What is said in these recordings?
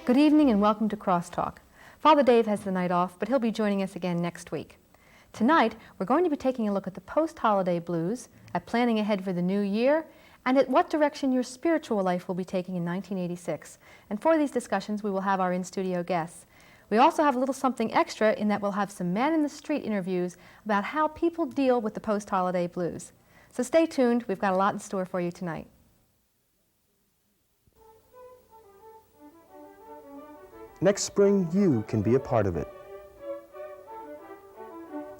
Good evening and welcome to Crosstalk. Father Dave has the night off, but he'll be joining us again next week. Tonight, we're going to be taking a look at the post-holiday blues, at planning ahead for the new year, and at what direction your spiritual life will be taking in 1986. And for these discussions, we will have our in-studio guests. We also have a little something extra in that we'll have some man-in-the-street interviews about how people deal with the post-holiday blues. So stay tuned. We've got a lot in store for you tonight. Next spring, you can be a part of it.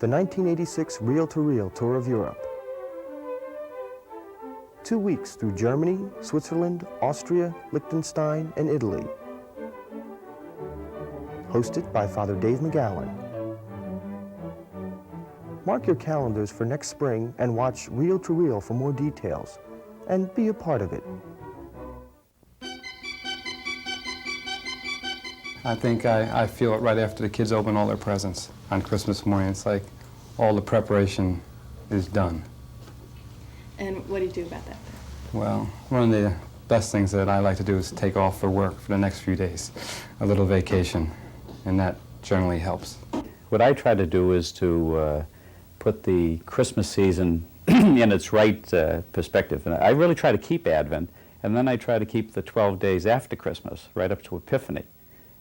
The 1986 Reel-to-Reel Tour of Europe. 2 weeks through Germany, Switzerland, Austria, Liechtenstein, and Italy. Hosted by Father Dave McGowan. Mark your calendars for next spring and watch Reel-to-Reel for more details, and be a part of it. I think I feel it right after the kids open all their presents on Christmas morning. It's like all the preparation is done. And what do you do about that? Well, one of the best things that I like to do is take off for work for the next few days, a little vacation, and that generally helps. What I try to do is to put the Christmas season in its right perspective. And I really try to keep Advent, and then I try to keep the 12 days after Christmas, right up to Epiphany.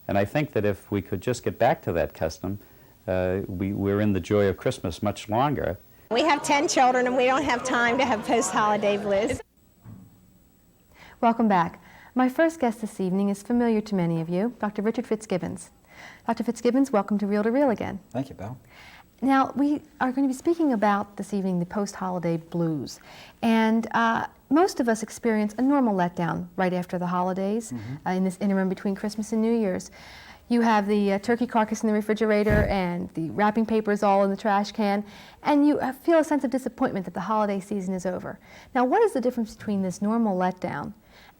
And I think that if we could just get back to that custom, we're in the joy of Christmas much longer. We have 10 children and we don't have time to have post-holiday blues. Welcome back. My first guest this evening is familiar to many of you, Dr. Richard Fitzgibbons. Dr. Fitzgibbons, welcome to Reel again. Thank you, Bill. Now, we are going to be speaking about this evening the post-holiday blues. And most of us experience a normal letdown right after the holidays, in this interim between Christmas and New Year's. You have the turkey carcass in the refrigerator and the wrapping paper is all in the trash can, and you feel a sense of disappointment that the holiday season is over. Now, what is the difference between this normal letdown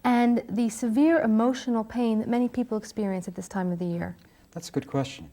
and the severe emotional pain that many people experience at this time of the year? That's a good question.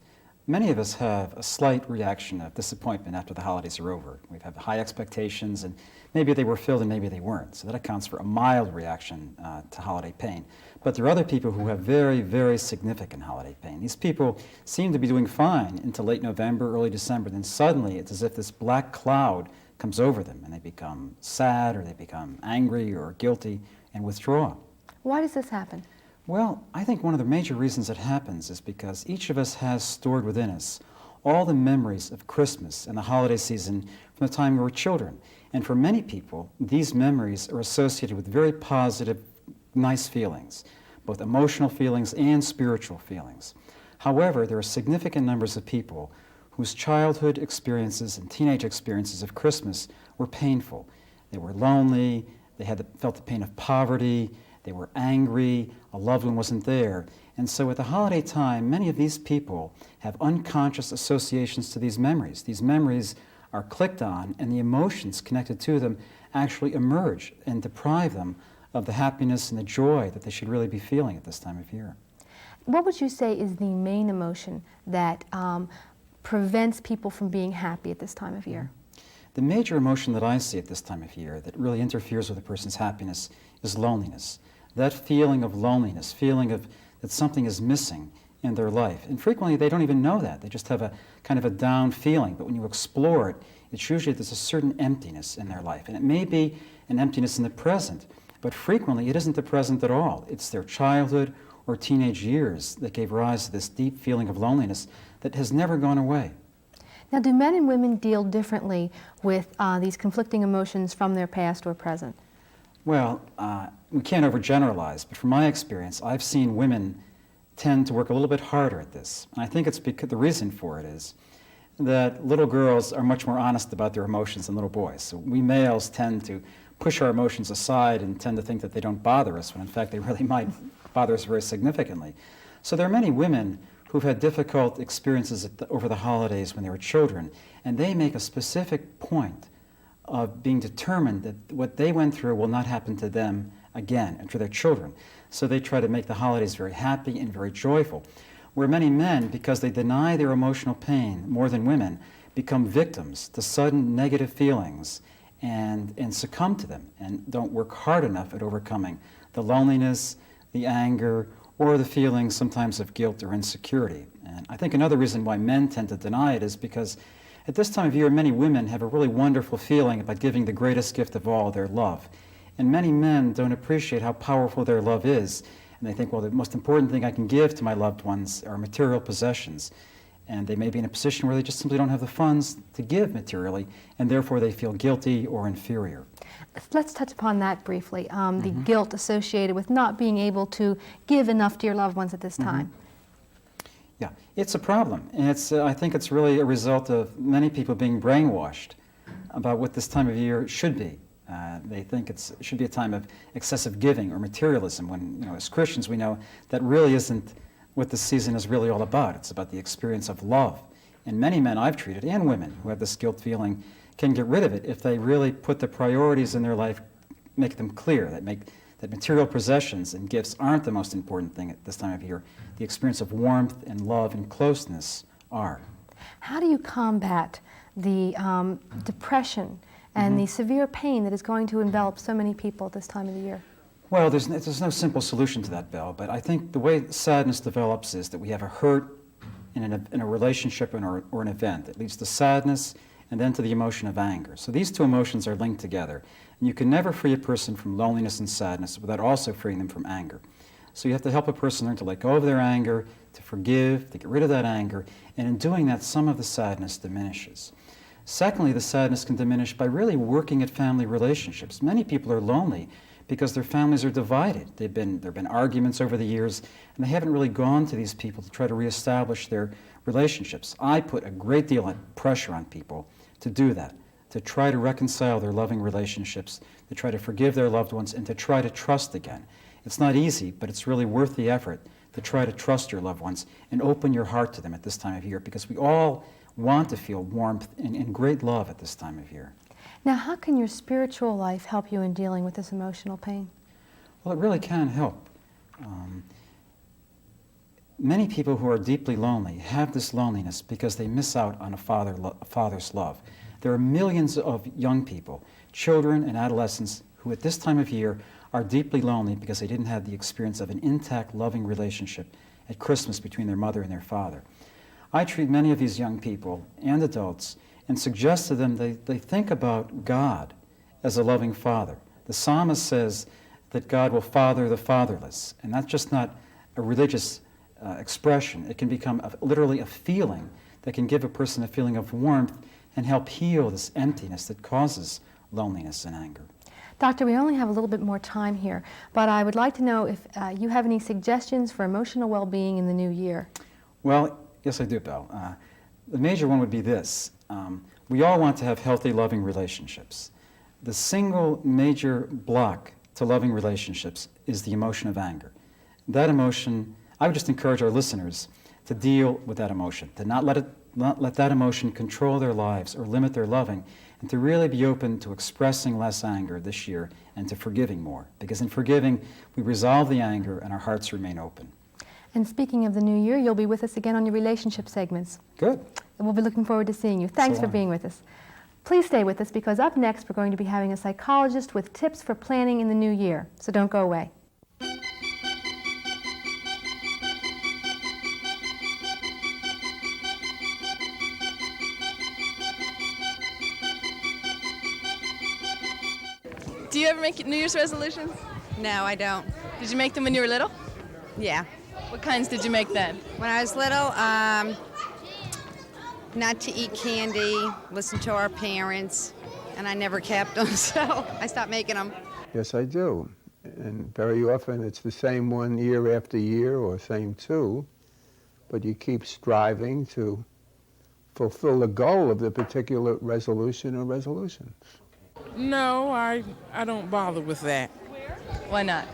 Many of us have a slight reaction of disappointment after the holidays are over. We have high expectations, and maybe they were filled and maybe they weren't. So that accounts for a mild reaction to holiday pain. But there are other people who have very, very significant holiday pain. These people seem to be doing fine until late November, early December. Then suddenly it's as if this black cloud comes over them, and they become sad, or they become angry or guilty and withdraw. Why does this happen? Well, I think one of the major reasons it happens is because each of us has stored within us all the memories of Christmas and the holiday season from the time we were children. And for many people, these memories are associated with very positive, nice feelings, both emotional feelings and spiritual feelings. However, there are significant numbers of people whose childhood experiences and teenage experiences of Christmas were painful. They were lonely, they felt the pain of poverty, they were angry, a loved one wasn't there. And so at the holiday time, many of these people have unconscious associations to these memories. These memories are clicked on, and the emotions connected to them actually emerge and deprive them of the happiness and the joy that they should really be feeling at this time of year. What would you say is the main emotion that prevents people from being happy at this time of year? The major emotion that I see at this time of year that really interferes with a person's happiness is loneliness. That feeling of loneliness, feeling of that something is missing in their life. And frequently they don't even know that. They just have a kind of a down feeling. But when you explore it, it's usually there's a certain emptiness in their life. And it may be an emptiness in the present, but frequently it isn't the present at all. It's their childhood or teenage years that gave rise to this deep feeling of loneliness that has never gone away. Now, do men and women deal differently with these conflicting emotions from their past or present? Well, we can't overgeneralize, but from my experience, I've seen women tend to work a little bit harder at this. And I think it's because the reason for it is that little girls are much more honest about their emotions than little boys. So we males tend to push our emotions aside and tend to think that they don't bother us, when in fact they really might bother us very significantly. So there are many women who've had difficult experiences over the holidays when they were children, and they make a specific point of being determined that what they went through will not happen to them again and to their children. So they try to make the holidays very happy and very joyful. Where many men, because they deny their emotional pain more than women, become victims to sudden negative feelings and succumb to them and don't work hard enough at overcoming the loneliness, the anger, or the feeling sometimes of guilt or insecurity. And I think another reason why men tend to deny it is because at this time of year, many women have a really wonderful feeling about giving the greatest gift of all, their love. And many men don't appreciate how powerful their love is. And they think, well, the most important thing I can give to my loved ones are material possessions. And they may be in a position where they just simply don't have the funds to give materially, and therefore they feel guilty or inferior. Let's touch upon that briefly, the guilt associated with not being able to give enough to your loved ones at this time. Yeah, it's a problem. And I think it's really a result of many people being brainwashed about what this time of year should be. They think it should be a time of excessive giving or materialism, when, as Christians we know that really isn't what the season is really all about. It's about the experience of love. And many men I've treated, and women who have this guilt feeling, can get rid of it if they really put the priorities in their life, make them clear, that material possessions and gifts aren't the most important thing at this time of year. The experience of warmth and love and closeness are. How do you combat the depression and the severe pain that is going to envelop so many people at this time of the year? Well, there's no simple solution to that, Belle, but I think the way sadness develops is that we have a hurt in a relationship or an event. It leads to sadness and then to the emotion of anger. So these two emotions are linked together. And you can never free a person from loneliness and sadness without also freeing them from anger. So you have to help a person learn to let go of their anger, to forgive, to get rid of that anger, and in doing that, some of the sadness diminishes. Secondly, the sadness can diminish by really working at family relationships. Many people are lonely because their families are divided. There have been arguments over the years, and they haven't really gone to these people to try to reestablish their relationships. I put a great deal of pressure on people to do that, to try to reconcile their loving relationships, to try to forgive their loved ones, and to try to trust again. It's not easy, but it's really worth the effort to try to trust your loved ones and open your heart to them at this time of year, because we all want to feel warmth and great love at this time of year. Now, how can your spiritual life help you in dealing with this emotional pain? Well, it really can help. Many people who are deeply lonely have this loneliness because they miss out on a father's love. There are millions of young people, children and adolescents, who at this time of year are deeply lonely because they didn't have the experience of an intact, loving relationship at Christmas between their mother and their father. I treat many of these young people and adults and suggest to them they think about God as a loving father. The psalmist says that God will father the fatherless, and that's just not a religious expression. It can become literally a feeling that can give a person a feeling of warmth and help heal this emptiness that causes loneliness and anger. Doctor, we only have a little bit more time here, but I would like to know if you have any suggestions for emotional well-being in the new year. Well, yes, I do, Belle. The major one would be this. We all want to have healthy, loving relationships. The single major block to loving relationships is the emotion of anger. That emotion, I would just encourage our listeners to deal with that emotion, to not let that emotion control their lives or limit their loving, and to really be open to expressing less anger this year and to forgiving more. Because in forgiving, we resolve the anger and our hearts remain open. And speaking of the new year, you'll be with us again on your relationship segments. Good. And we'll be looking forward to seeing you. Thanks for being with us. Please stay with us, because up next we're going to be having a psychologist with tips for planning in the new year. So don't go away. Do you ever make New Year's resolutions? No, I don't. Did you make them when you were little? Yeah. What kinds did you make then? When I was little, not to eat candy, listen to our parents, and I never kept them, so I stopped making them. Yes, I do. And very often it's the same one year after year, or same two, but you keep striving to fulfill the goal of the particular resolution or resolutions. No, I don't bother with that. Why not?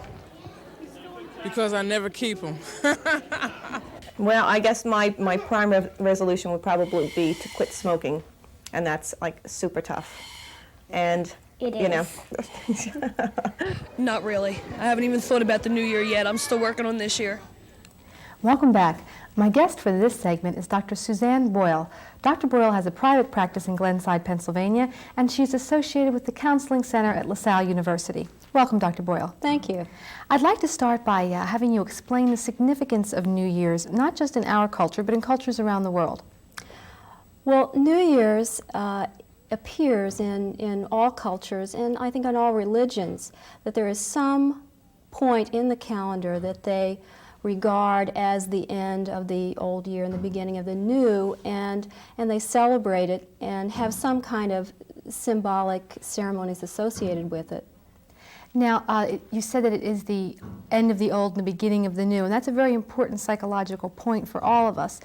Because I never keep them. Well, I guess my prime resolution would probably be to quit smoking, and that's like super tough. And you know. Not really. I haven't even thought about the new year yet. I'm still working on this year. Welcome back. My guest for this segment is Dr. Suzanne Boyle. Dr. Boyle has a private practice in Glenside, Pennsylvania, and she's associated with the Counseling Center at LaSalle University. Welcome, Dr. Boyle. Thank you. I'd like to start by having you explain the significance of New Year's, not just in our culture, but in cultures around the world. Well, New Year's appears in all cultures, and I think in all religions, that there is some point in the calendar that they regard as the end of the old year and the beginning of the new, and they celebrate it and have some kind of symbolic ceremonies associated with it. Now, you said that it is the end of the old and the beginning of the new, and that's a very important psychological point for all of us.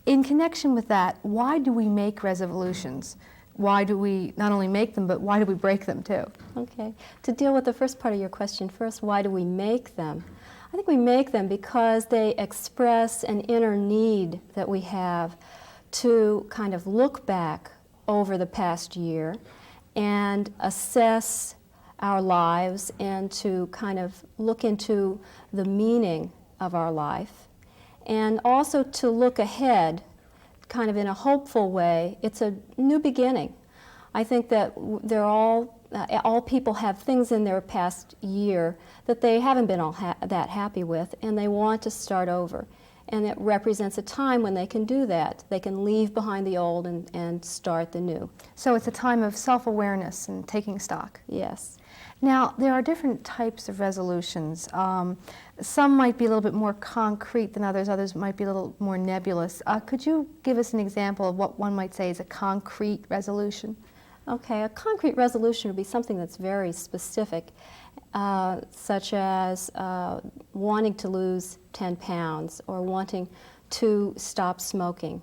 In connection with that, why do we make resolutions? Why do we not only make them, but why do we break them too? Okay. To deal with the first part of your question first, why do we make them? I think we make them because they express an inner need that we have to kind of look back over the past year and assess our lives and to kind of look into the meaning of our life, and also to look ahead kind of in a hopeful way. It's a new beginning. I think that they're all people have things in their past year that they haven't been all that happy with, and they want to start over. And it represents a time when they can do that. They can leave behind the old and start the new. So it's a time of self-awareness and taking stock. Yes. Now, there are different types of resolutions. Some might be a little bit more concrete than others. Others might be a little more nebulous. Could you give us an example of what one might say is a concrete resolution? Okay, a concrete resolution would be something that's very specific, such as wanting to lose 10 pounds or wanting to stop smoking.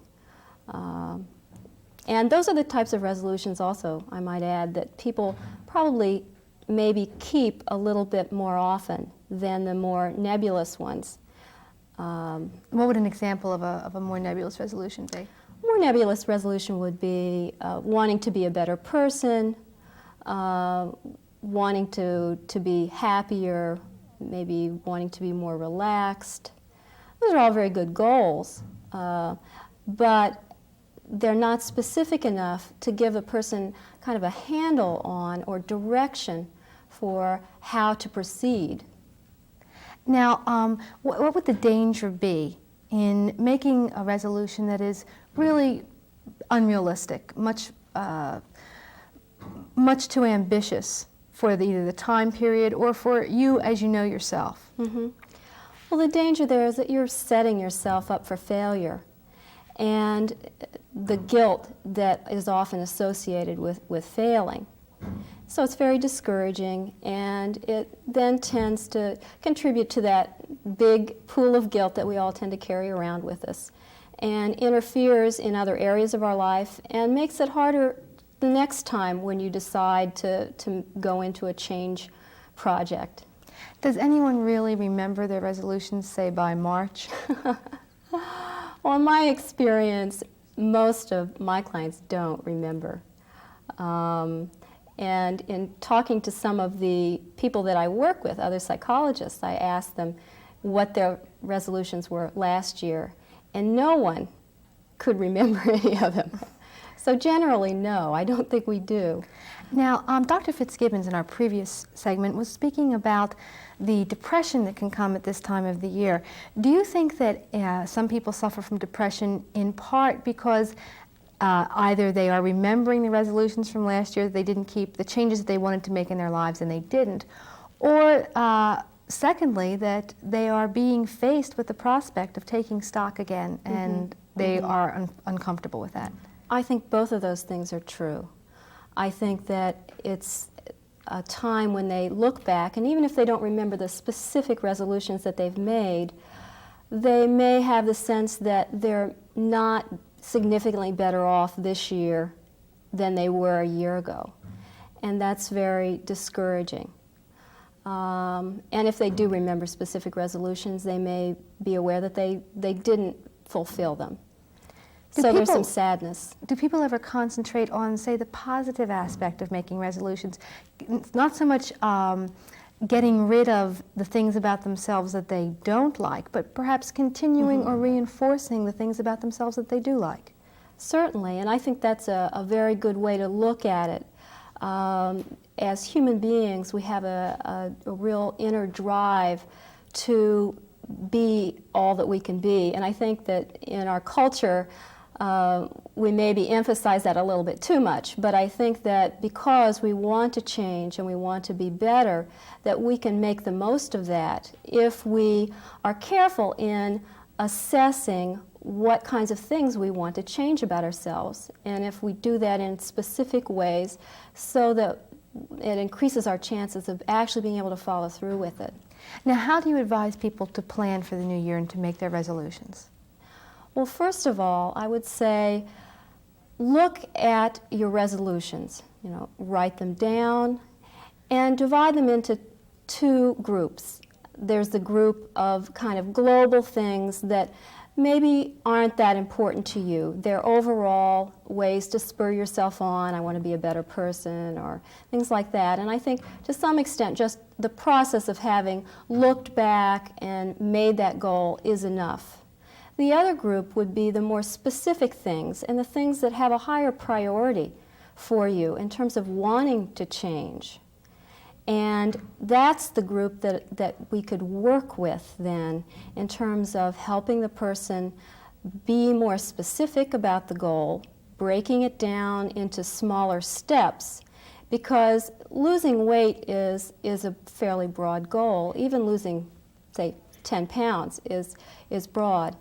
And those are the types of resolutions also, I might add, that people probably maybe keep a little bit more often than the more nebulous ones. What would an example of a more nebulous resolution be? A more nebulous resolution would be wanting to be a better person, wanting to be happier, maybe wanting to be more relaxed. Those are all very good goals, but they're not specific enough to give a person kind of a handle on or direction for how to proceed. Now, what would the danger be in making a resolution that is really unrealistic, much too ambitious for either the time period or for you as you know yourself? Mm-hmm. Well, the danger there is that you're setting yourself up for failure, and the guilt that is often associated with failing. So it's very discouraging, and it then tends to contribute to that big pool of guilt that we all tend to carry around with us, and interferes in other areas of our life and makes it harder the next time when you decide to go into a change project. Does anyone really remember their resolutions, say, by March? Well, in my experience, most of my clients don't remember. And in talking to some of the people that I work with, other psychologists, I asked them what their resolutions were last year, and no one could remember any of them. So generally, no, I don't think we do. Now, Dr. Fitzgibbons in our previous segment was speaking about the depression that can come at this time of the year. Do you think that some people suffer from depression in part because either they are remembering the resolutions from last year that they didn't keep, the changes that they wanted to make in their lives and they didn't, or secondly, that they are being faced with the prospect of taking stock again and they are uncomfortable with that? I think both of those things are true. I think that it's a time when they look back, and even if they don't remember the specific resolutions that they've made, they may have the sense that they're not significantly better off this year than they were a year ago. And that's very discouraging. And if they do remember specific resolutions, they may be aware that they didn't fulfill them. So there's some sadness. Do people ever concentrate on, say, the positive aspect of making resolutions? Not so much getting rid of the things about themselves that they don't like, but perhaps continuing or reinforcing the things about themselves that they do like. Certainly, and I think that's a very good way to look at it. as human beings, we have a real inner drive to be all that we can be. And I think that in our culture, we maybe emphasize that a little bit too much, but I think that because we want to change and we want to be better, that we can make the most of that if we are careful in assessing what kinds of things we want to change about ourselves, and if we do that in specific ways so that it increases our chances of actually being able to follow through with it. Now, how do you advise people to plan for the new year and to make their resolutions? Well, first of all, I would say look at your resolutions. Write them down and divide them into two groups. There's the group of kind of global things that maybe aren't that important to you. They're overall ways to spur yourself on. I want to be a better person, or things like that. And I think to some extent just the process of having looked back and made that goal is enough. The other group would be the more specific things and the things that have a higher priority for you in terms of wanting to change. And that's the group that we could work with then in terms of helping the person be more specific about the goal, breaking it down into smaller steps, because losing weight is a fairly broad goal. Even losing, say, 10 pounds is broad.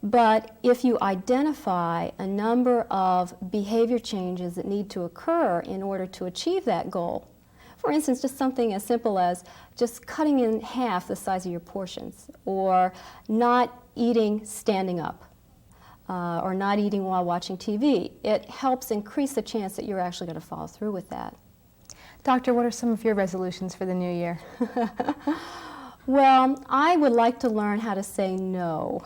But if you identify a number of behavior changes that need to occur in order to achieve that goal, for instance, just something as simple as just cutting in half the size of your portions, or not eating standing up, or not eating while watching TV, it helps increase the chance that you're actually going to follow through with that. Doctor, what are some of your resolutions for the new year? Well, I would like to learn how to say no.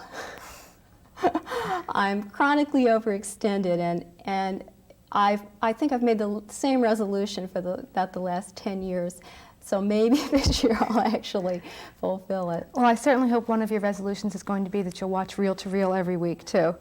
I'm chronically overextended, and I think I've made the same resolution for about the last 10 years, so maybe this year I'll actually fulfill it. Well, I certainly hope one of your resolutions is going to be that you'll watch Reel to Reel every week, too.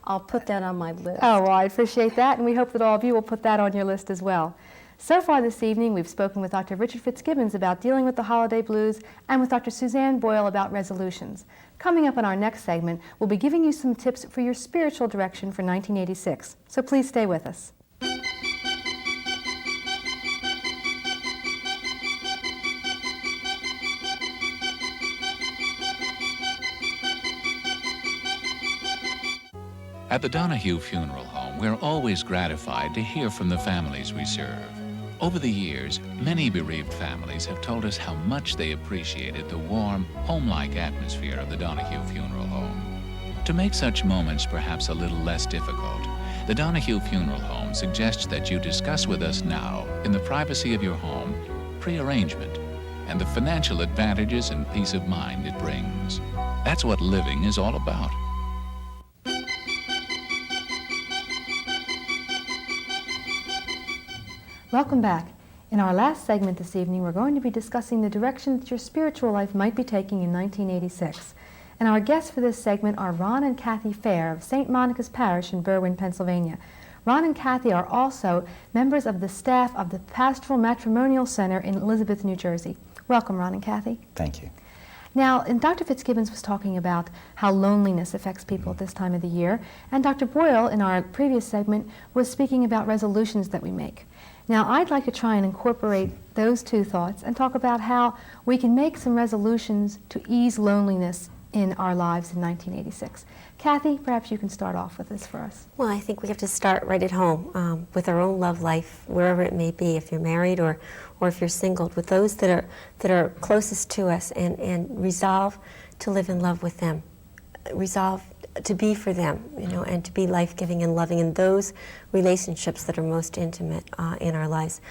I'll put that on my list. Oh, well, I appreciate that, and we hope that all of you will put that on your list as well. So far this evening, we've spoken with Dr. Richard Fitzgibbons about dealing with the holiday blues, and with Dr. Suzanne Boyle about resolutions. Coming up in our next segment, we'll be giving you some tips for your spiritual direction for 1986. So please stay with us. At the Donahue Funeral Home, we're always gratified to hear from the families we serve. Over the years, many bereaved families have told us how much they appreciated the warm, home-like atmosphere of the Donahue Funeral Home. To make such moments perhaps a little less difficult, the Donahue Funeral Home suggests that you discuss with us now, in the privacy of your home, pre-arrangement and the financial advantages and peace of mind it brings. That's what living is all about. Welcome back. In our last segment this evening, we're going to be discussing the direction that your spiritual life might be taking in 1986. And our guests for this segment are Ron and Kathy Fair of St. Monica's Parish in Berwyn, Pennsylvania. Ron and Kathy are also members of the staff of the Pastoral Matrimonial Center in Elizabeth, New Jersey. Welcome, Ron and Kathy. Thank you. Now, and Dr. Fitzgibbons was talking about how loneliness affects people at this time of the year, and Dr. Boyle, in our previous segment, was speaking about resolutions that we make. Now, I'd like to try and incorporate those two thoughts and talk about how we can make some resolutions to ease loneliness in our lives in 1986. Kathy, perhaps you can start off with this for us. Well, I think we have to start right at home with our own love life, wherever it may be, if you're married or if you're single, with those that are closest to us, and resolve to live in love with them. Resolve to be for them, and to be life-giving and loving in those relationships that are most intimate in our lives.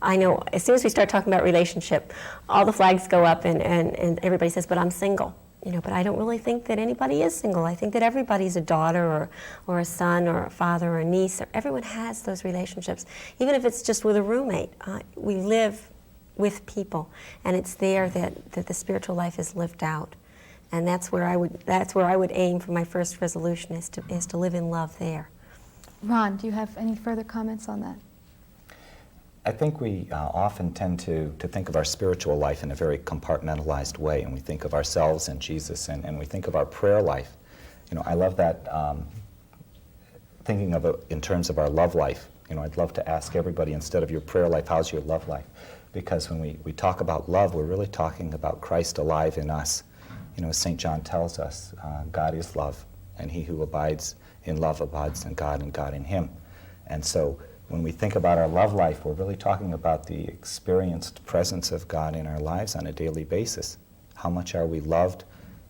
I know as soon as we start talking about relationship, all the flags go up and everybody says, but I'm single. But I don't really think that anybody is single. I think that everybody's a daughter or a son or a father or a niece. Everyone has those relationships. Even if it's just with a roommate, we live with people, and it's there that the spiritual life is lived out. And that's where I would aim for my first resolution, is to live in love there. Ron, do you have any further comments on that? I think we often tend to think of our spiritual life in a very compartmentalized way, and we think of ourselves and Jesus, and we think of our prayer life. You know, I love that, thinking of it in terms of our love life. You know, I'd love to ask everybody, instead of your prayer life, how's your love life? Because when we talk about love, we're really talking about Christ alive in us. You know, as St. John tells us, God is love, and he who abides in love abides in God, and God in him. And so when we think about our love life, we're really talking about the experienced presence of God in our lives on a daily basis. How much are we loved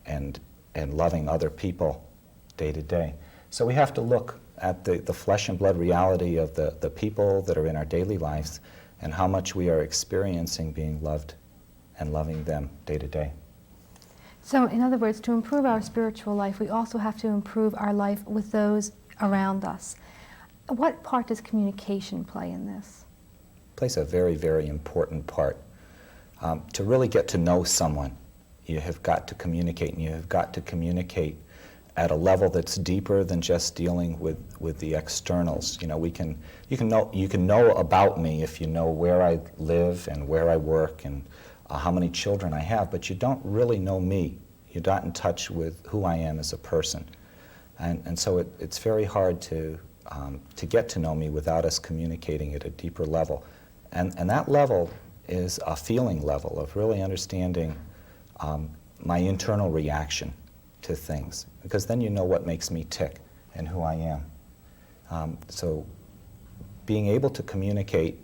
and loving other people day to day? So we have to look at the flesh and blood reality of the people that are in our daily lives and how much we are experiencing being loved and loving them day to day. So, in other words, to improve our spiritual life, we also have to improve our life with those around us. What part does communication play in this? It plays a very, very important part. To really get to know someone, you have got to communicate, and you have got to communicate at a level that's deeper than just dealing with the externals. You know, you can know about me if you know where I live and where I work and how many children I have, but you don't really know me. You're not in touch with who I am as a person. And so it's very hard to get to know me without us communicating at a deeper level. And that level is a feeling level of really understanding my internal reaction to things, because then you know what makes me tick and who I am. So being able to communicate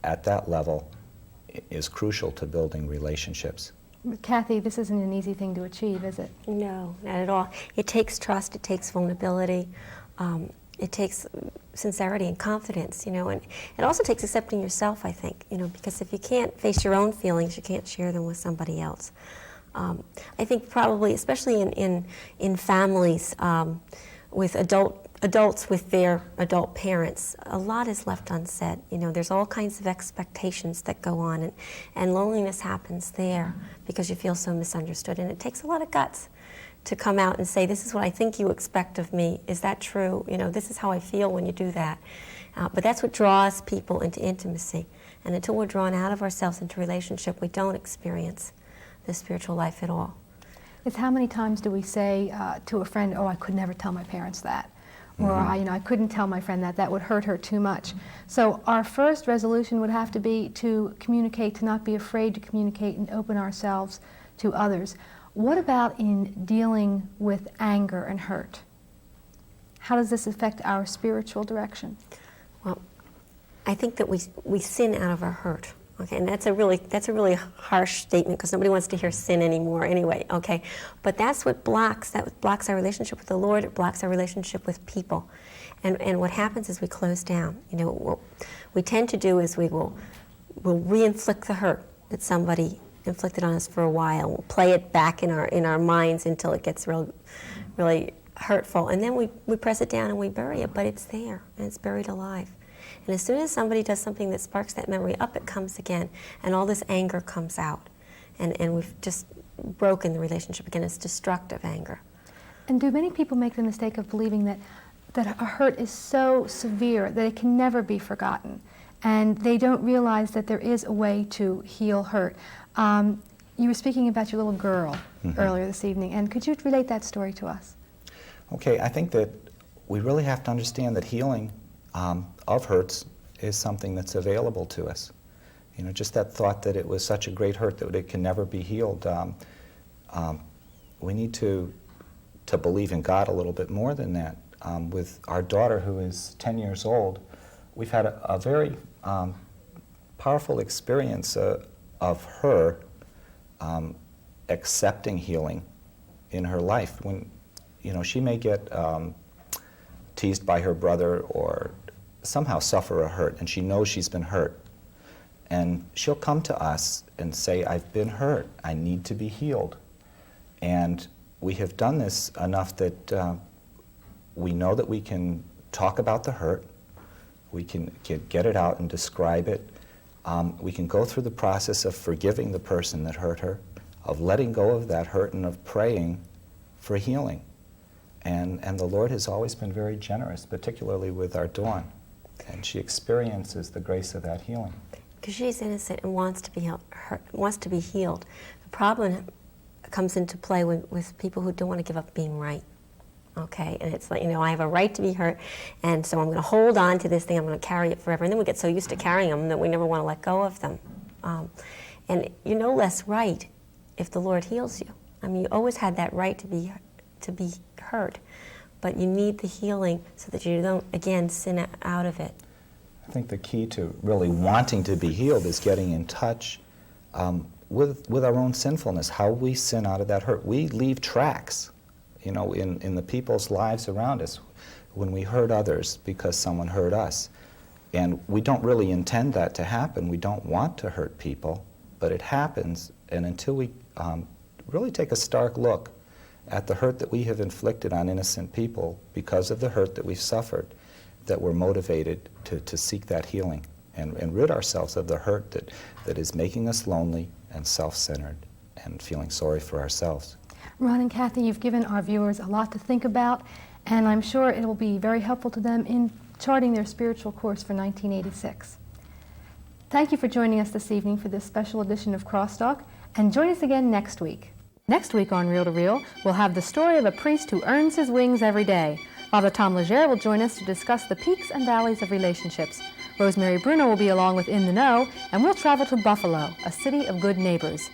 at that level is crucial to building relationships. Kathy, this isn't an easy thing to achieve, is it? No, not at all. It takes trust, it takes vulnerability, it takes sincerity and confidence, you know, and it also takes accepting yourself, I think, you know, because if you can't face your own feelings, you can't share them with somebody else. I think probably, especially in families with adults with their adult parents, a lot is left unsaid. You know, there's all kinds of expectations that go on, and loneliness happens there because you feel so misunderstood, and it takes a lot of guts to come out and say, this is what I think you expect of me. Is that true? You know, this is how I feel when you do that. But that's what draws people into intimacy. And until we're drawn out of ourselves into relationship, we don't experience the spiritual life at all. It's how many times do we say to a friend, oh, I could never tell my parents that. Or, I couldn't tell my friend that. That would hurt her too much. So our first resolution would have to be to communicate, to not be afraid to communicate and open ourselves to others. What about in dealing with anger and hurt? How does this affect our spiritual direction? Well, I think that we sin out of our hurt. Okay, and that's a really harsh statement because nobody wants to hear sin anymore anyway, okay? But that's what blocks our relationship with the Lord, it blocks our relationship with people. And what happens is we close down. You know, what we tend to do is we'll re-inflict the hurt that somebody inflicted on us for a while. We'll play it back in our minds until it gets really hurtful. And then we press it down and we bury it, but it's there and it's buried alive. And as soon as somebody does something that sparks that memory up, it comes again, and all this anger comes out. And we've just broken the relationship again. It's destructive anger. And do many people make the mistake of believing that a hurt is so severe that it can never be forgotten? And they don't realize that there is a way to heal hurt. You were speaking about your little girl earlier this evening, and could you relate that story to us? Okay, I think that we really have to understand that healing of hurts is something that's available to us. You know, just that thought that it was such a great hurt that it can never be healed. We need to believe in God a little bit more than that. With our daughter, who is 10 years old, we've had a very powerful experience of her accepting healing in her life. When, you know, she may get teased by her brother or somehow suffer a hurt, and she knows she's been hurt. And she'll come to us and say, I've been hurt, I need to be healed. And we have done this enough that we know that we can talk about the hurt, we can get it out and describe it. We can go through the process of forgiving the person that hurt her, of letting go of that hurt, and of praying for healing. And the Lord has always been very generous, particularly with our Dawn. And she experiences the grace of that healing. Because she's innocent and wants to be healed. The problem comes into play with people who don't want to give up being right. Okay, and it's like, you know, I have a right to be hurt, and so I'm going to hold on to this thing, I'm going to carry it forever. And then we get so used to carrying them that we never want to let go of them. And you're no less right if the Lord heals you. I mean, you always had that right to be hurt, but you need the healing so that you don't, again, sin out of it. I think the key to really wanting to be healed is getting in touch with our own sinfulness, how we sin out of that hurt. We leave tracks, you know, in the people's lives around us when we hurt others because someone hurt us. And we don't really intend that to happen. We don't want to hurt people, but it happens. And until we really take a stark look at the hurt that we have inflicted on innocent people because of the hurt that we've suffered, that we're motivated to seek that healing and rid ourselves of the hurt that is making us lonely and self-centered and feeling sorry for ourselves. Ron and Kathy, you've given our viewers a lot to think about, and I'm sure it will be very helpful to them in charting their spiritual course for 1986. Thank you for joining us this evening for this special edition of Crosstalk, and join us again next week. Next week on Reel to Reel, we'll have the story of a priest who earns his wings every day. Father Tom Legere will join us to discuss the peaks and valleys of relationships. Rosemary Bruno will be along with In the Know, and we'll travel to Buffalo, a city of good neighbors.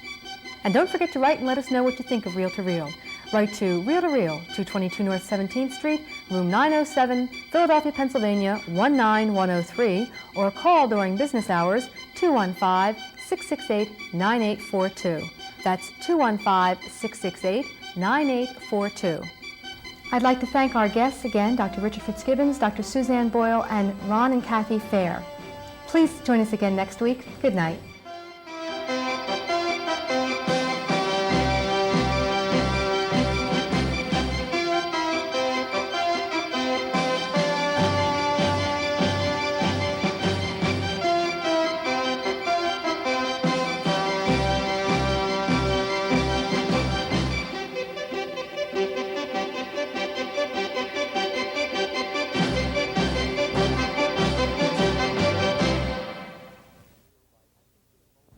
And don't forget to write and let us know what you think of Reel to Reel. Write to Reel, 222 North 17th Street, room 907, Philadelphia, Pennsylvania, 19103, or call during business hours, 215-668-9842. That's 215-668-9842. I'd like to thank our guests again, Dr. Richard Fitzgibbons, Dr. Suzanne Boyle, and Ron and Kathy Fair. Please join us again next week. Good night.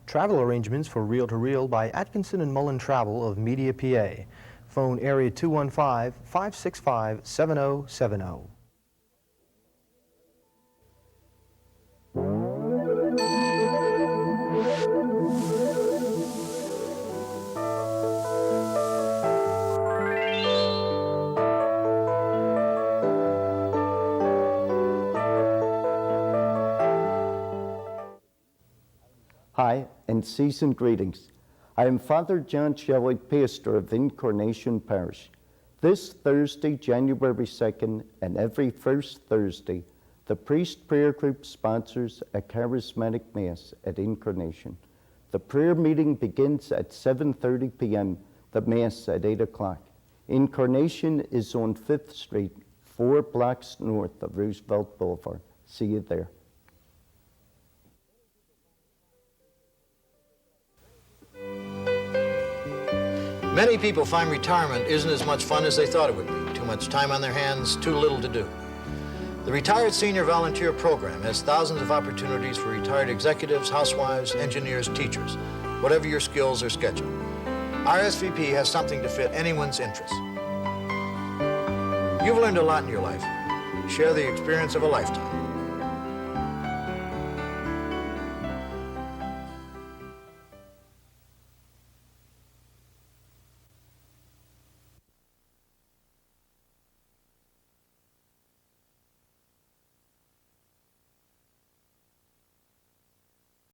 Travel arrangements for Reel to Reel by Atkinson and Mullen Travel of Media, PA. Phone area 215-565-7070. Hi, and seasoned greetings. I am Father John Shelley, pastor of Incarnation Parish. This Thursday, January 2nd, and every first Thursday, the Priest Prayer Group sponsors a charismatic Mass at Incarnation. The prayer meeting begins at 7:30 p.m., the Mass at 8 o'clock. Incarnation is on 5th Street, 4 blocks north of Roosevelt Boulevard. See you there. Many people find retirement isn't as much fun as they thought it would be. Too much time on their hands, too little to do. The Retired Senior Volunteer Program has thousands of opportunities for retired executives, housewives, engineers, teachers, whatever your skills or schedule. RSVP has something to fit anyone's interests. You've learned a lot in your life. Share the experience of a lifetime.